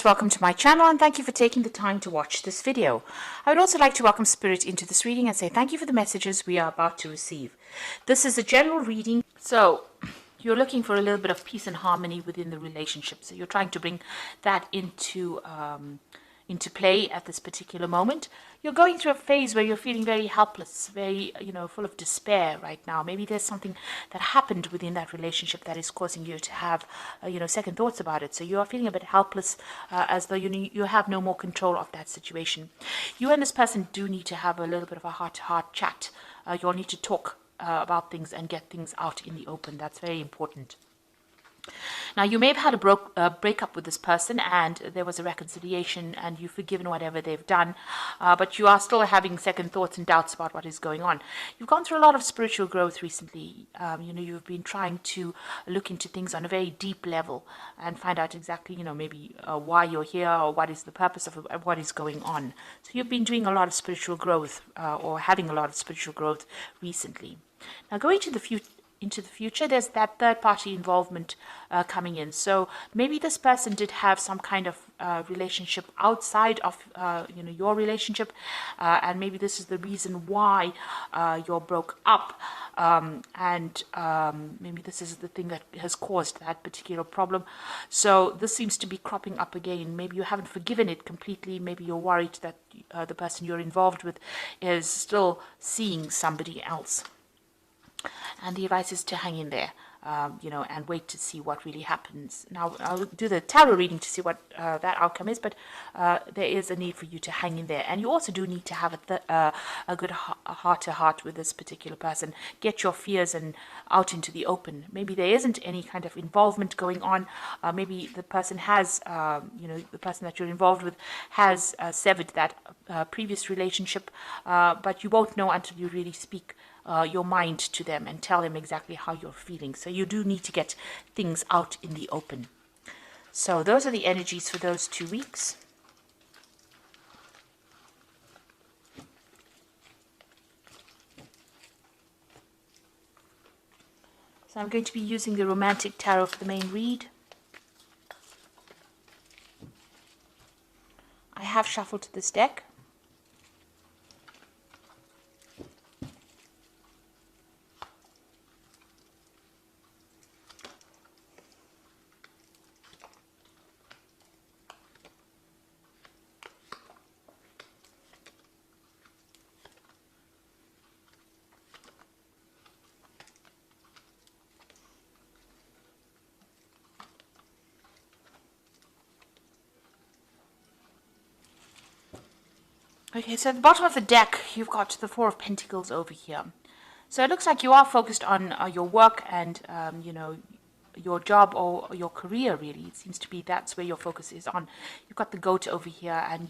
Welcome to my channel and thank you for taking the time to watch this video. I would also like to welcome Spirit into this reading and say thank you for the messages we are about to receive. This is a general reading, so you're looking for a little bit of peace and harmony within the relationship. So you're trying to bring that into play at this particular moment. You're going through a phase where you're feeling very helpless, very, full of despair right now. Maybe there's something that happened within that relationship that is causing you to have, second thoughts about it. So you are feeling a bit helpless, as though you have no more control of that situation. You and this person do need to have a little bit of a heart-to-heart chat. You'll need to talk about things and get things out in the open. That's very important. Now, you may have had a breakup with this person and there was a reconciliation and you've forgiven whatever they've done, but you are still having second thoughts and doubts about what is going on. You've gone through a lot of spiritual growth recently. You've been trying to look into things on a very deep level and find out exactly, maybe why you're here or what is the purpose of what is going on. So you've been doing a lot of spiritual growth or having a lot of spiritual growth recently. Now, going to the future, there's that third-party involvement coming in. So maybe this person did have some kind of relationship outside of your relationship, and maybe this is the reason why you're broke up, and maybe this is the thing that has caused that particular problem. So this seems to be cropping up again. Maybe you haven't forgiven it completely. Maybe you're worried that the person you're involved with is still seeing somebody else. And the advice is to hang in there, and wait to see what really happens. Now, I'll do the tarot reading to see what that outcome is, but there is a need for you to hang in there. And you also do need to have a good heart-to-heart with this particular person. Get your fears out into the open. Maybe there isn't any kind of involvement going on. Maybe the person has, the person that you're involved with has severed that previous relationship, but you won't know until you really speak your mind to them and tell them exactly how you're feeling. So you do need to get things out in the open. So those are the energies for those 2 weeks. So I'm going to be using the Romantic Tarot for the main read. I have shuffled this deck. Okay, so at the bottom of the deck, you've got the Four of Pentacles over here. So it looks like you are focused on your work and, your job or your career, really. It seems to be that's where your focus is on. You've got the goat over here and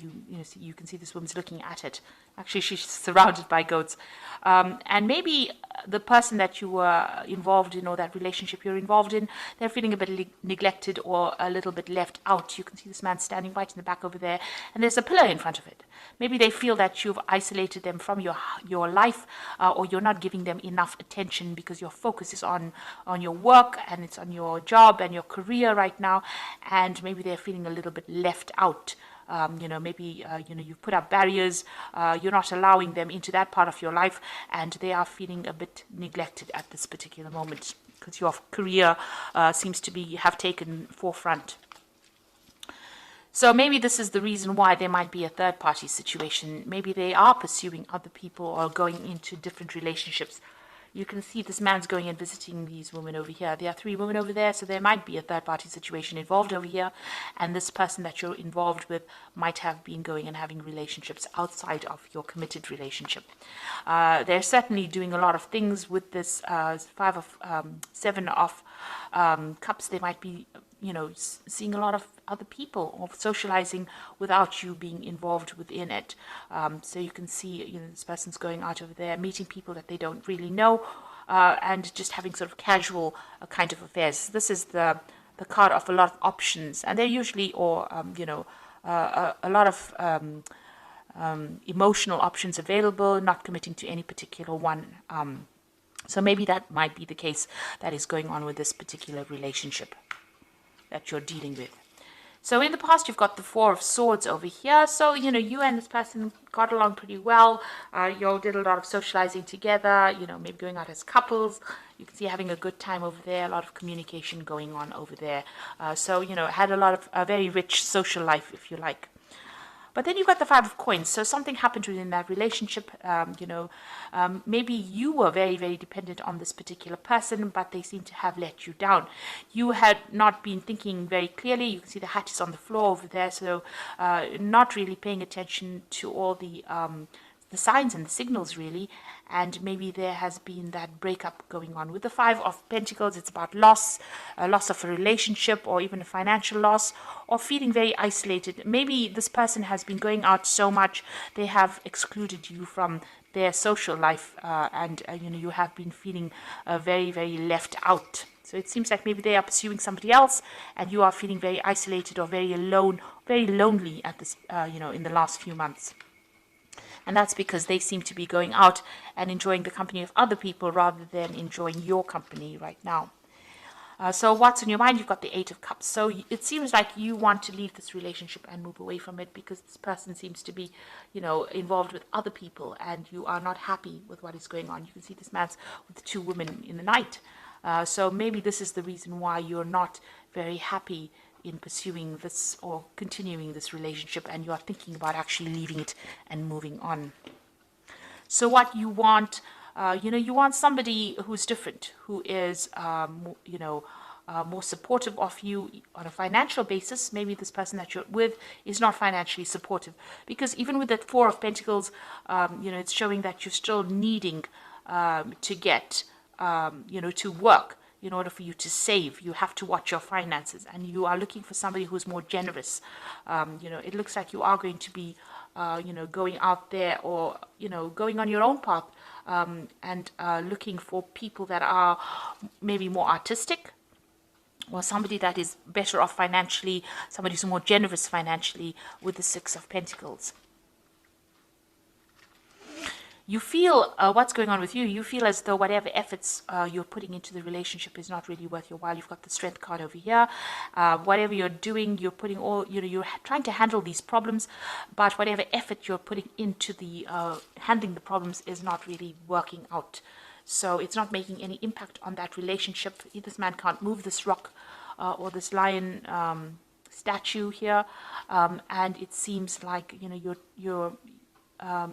you can see this woman's looking at it. Actually, she's surrounded by goats. And maybe the person that you were involved in or that relationship you're involved in, they're feeling a bit neglected or a little bit left out. You can see this man standing right in the back over there and there's a pillar in front of it. Maybe they feel that you've isolated them from your life, or you're not giving them enough attention because your focus is on your work and it's on your job and your career right now, and maybe they're feeling a little bit left out. Maybe you've put up barriers, you're not allowing them into that part of your life, and they are feeling a bit neglected at this particular moment because your career seems to have taken forefront. So maybe this is the reason why there might be a third-party situation. Maybe they are pursuing other people or going into different relationships. You can see this man's going and visiting these women over here. There are 3 women over there, so there might be a third-party situation involved over here. And this person that you're involved with might have been going and having relationships outside of your committed relationship. They're certainly doing a lot of things with this 7 of Cups. They might be seeing a lot of other people or socializing without you being involved within it. So you can see, this person's going out over there, meeting people that they don't really know, and just having sort of casual kind of affairs. This is the card of a lot of options, and they're usually, a lot of emotional options available, not committing to any particular one. So maybe that might be the case that is going on with this particular relationship that you're dealing with. So in the past, you've got the Four of Swords over here. So, you and this person got along pretty well. You all did a lot of socializing together, maybe going out as couples. You can see having a good time over there, a lot of communication going on over there. So, had a lot of a very rich social life, if you like. But then you've got the Five of Coins. So something happened within that relationship. Maybe you were very, very dependent on this particular person, but they seem to have let you down. You had not been thinking very clearly. You can see the hat is on the floor over there. So not really paying attention to all the signs and the signals, really. And maybe there has been that breakup going on. With the Five of Pentacles, it's about loss, loss of a relationship, or even a financial loss, or feeling very isolated. Maybe this person has been going out so much, they have excluded you from their social life, and you have been feeling very, very left out. So it seems like maybe they are pursuing somebody else, and you are feeling very isolated or very alone, very lonely at this, in the last few months. And that's because they seem to be going out and enjoying the company of other people rather than enjoying your company right now. So what's on your mind? You've got the Eight of Cups. So it seems like you want to leave this relationship and move away from it because this person seems to be, involved with other people, and you are not happy with what is going on. You can see this man's with the two women in the night. So maybe this is the reason why you're not very happy in pursuing this or continuing this relationship, and you are thinking about actually leaving it and moving on. So what you want, you want somebody who's different, who is, more supportive of you on a financial basis. Maybe this person that you're with is not financially supportive, because even with that Four of Pentacles, it's showing that you're still needing to get, to work. In order for you to save, you have to watch your finances, and you are looking for somebody who's more generous. It looks like you are going to be, going out there, or, going on your own path, and looking for people that are maybe more artistic, or somebody that is better off financially, somebody who's more generous financially with the Six of Pentacles. You feel what's going on with you. You feel as though whatever efforts you're putting into the relationship is not really worth your while. You've got the Strength card over here. Whatever you're doing, you're putting all, you're trying to handle these problems, but whatever effort you're putting into the handling the problems is not really working out. So it's not making any impact on that relationship. This man can't move this rock or this lion statue here, and it seems like you're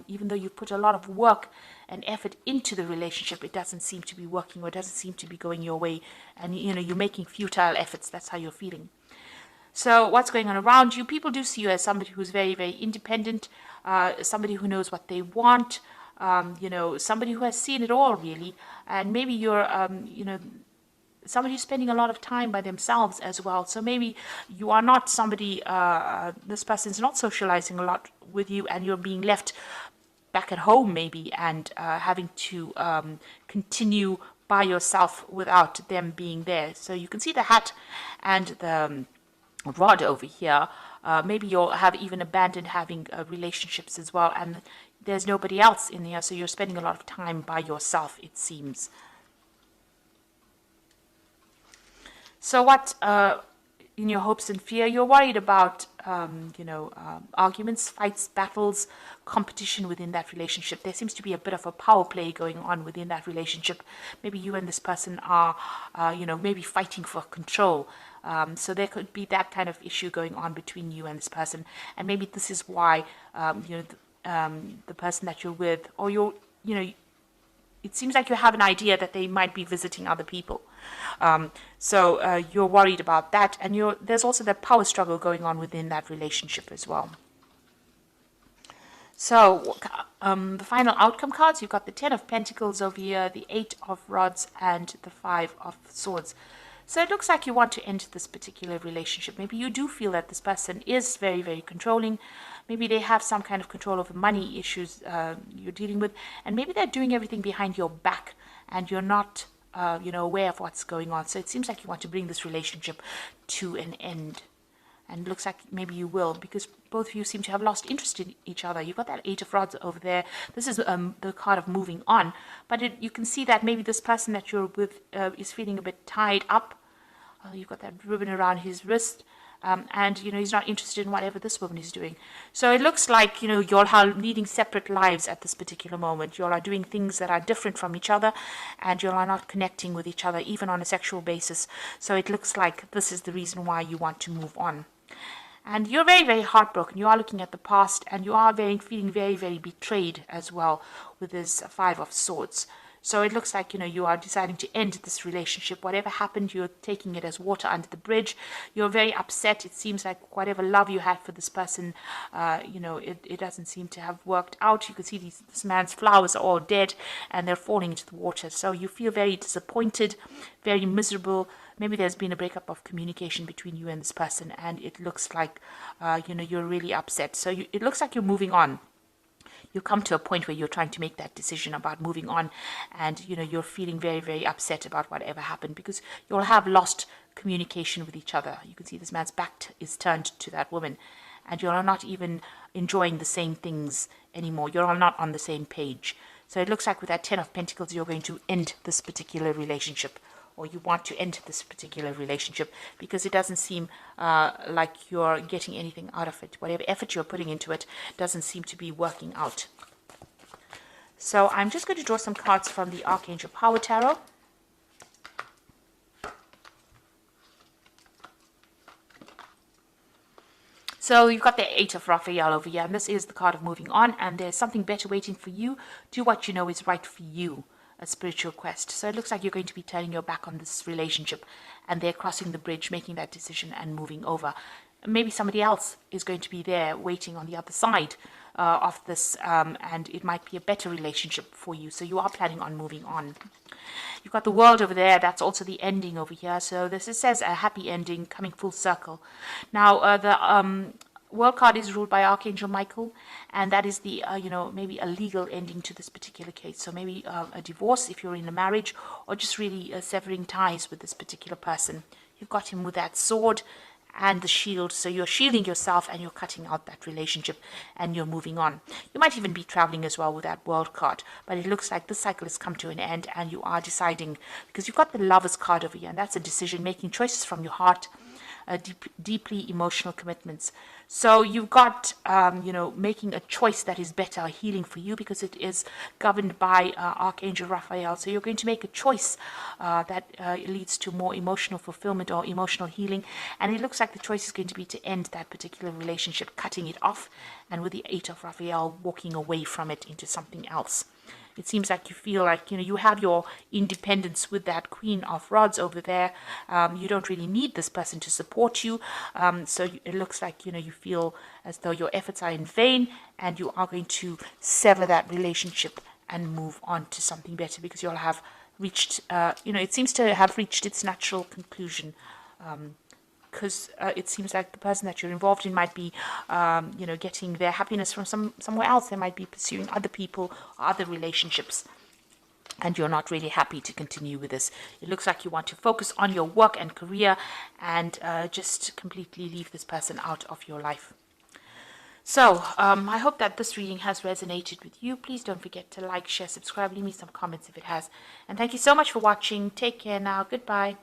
even though you put a lot of work and effort into the relationship, it doesn't seem to be working, or it doesn't seem to be going your way, and you're making futile efforts. That's how you're feeling. So what's going on around you? People do see you as somebody who's very, very independent, somebody who knows what they want, somebody who has seen it all, really. And maybe you're somebody who's spending a lot of time by themselves as well. So maybe you are not somebody, this person's not socializing a lot with you, and you're being left back at home maybe, and having to continue by yourself without them being there. So you can see the hat and the rod over here. Maybe you'll have even abandoned having relationships as well, and there's nobody else in here, so you're spending a lot of time by yourself, it seems. So what, in your hopes and fear, you're worried about, arguments, fights, battles, competition within that relationship. There seems to be a bit of a power play going on within that relationship. Maybe you and this person are, maybe fighting for control. So there could be that kind of issue going on between you and this person. And maybe this is why, the person that you're with, or it seems like you have an idea that they might be visiting other people. So you're worried about that, and there's also that power struggle going on within that relationship as well. So the final outcome cards, you've got the Ten of Pentacles over here, the Eight of Rods, and the Five of Swords. So it looks like you want to end this particular relationship. Maybe you do feel that this person is very, very controlling. Maybe they have some kind of control over money issues you're dealing with, and maybe they're doing everything behind your back, and you're not aware of what's going on. So it seems like you want to bring this relationship to an end. And it looks like maybe you will, because both of you seem to have lost interest in each other. You've got that Eight of Rods over there. This is the card of moving on. But you can see that maybe this person that you're with is feeling a bit tied up. You've got that ribbon around his wrist. and he's not interested in whatever this woman is doing. So it looks like you all are leading separate lives at this particular moment. You all are doing things that are different from each other, and you all are not connecting with each other even on a sexual basis. So it looks like this is the reason why you want to move on. And you're very, very heartbroken. You are looking at the past, and you are feeling very, very betrayed as well with this Five of Swords. So it looks like, you are deciding to end this relationship. Whatever happened, you're taking it as water under the bridge. You're very upset. It seems like whatever love you had for this person, it doesn't seem to have worked out. You can see this man's flowers are all dead, and they're falling into the water. So you feel very disappointed, very miserable. Maybe there's been a breakup of communication between you and this person, and it looks like, you're really upset. So it looks like you're moving on. You come to a point where you're trying to make that decision about moving on, and you're feeling very, very upset about whatever happened, because you'll have lost communication with each other. You can see this man's back is turned to that woman, and you're not even enjoying the same things anymore. You're all not on the same page. So it looks like with that Ten of Pentacles, you're going to end this particular relationship, or you want to end this particular relationship, because it doesn't seem like you're getting anything out of it. Whatever effort you're putting into it doesn't seem to be working out. So I'm just going to draw some cards from the Archangel Power Tarot. So you've got the Eight of Raphael over here, and this is the card of moving on, and there's something better waiting for you. Do what you know is right for you. A spiritual quest. So it looks like you're going to be turning your back on this relationship, and they're crossing the bridge, making that decision and moving over. Maybe somebody else is going to be there waiting on the other side of this, and it might be a better relationship for you. So you are planning on moving on. You've got the World over there. That's also the ending over here. So this says a happy ending coming full circle. Now the World card is ruled by Archangel Michael, and that is the maybe a legal ending to this particular case. So maybe a divorce if you're in a marriage, or just really severing ties with this particular person. You've got him with that sword and the shield, so you're shielding yourself and you're cutting out that relationship and you're moving on. You might even be traveling as well with that World card, but it looks like this cycle has come to an end, and you are deciding, because you've got the Lovers card over here, and that's a decision, making choices from your heart, deeply emotional commitments. So you've got, making a choice that is better, healing for you, because it is governed by Archangel Raphael. So you're going to make a choice that leads to more emotional fulfillment or emotional healing. And it looks like the choice is going to be to end that particular relationship, cutting it off, and with the Eight of Raphael, walking away from it into something else. It seems like you feel like, you have your independence with that Queen of Rods over there. You don't really need this person to support you. So it looks like, you feel as though your efforts are in vain, and you are going to sever that relationship and move on to something better, because you'll have reached, it seems to have reached its natural conclusion. Because it seems like the person that you're involved in might be, getting their happiness from somewhere else. They might be pursuing other people or other relationships, and you're not really happy to continue with this. It looks like you want to focus on your work and career, and just completely leave this person out of your life. So I hope that this reading has resonated with you. Please don't forget to like, share, subscribe, leave me some comments if it has. And thank you so much for watching. Take care now. Goodbye.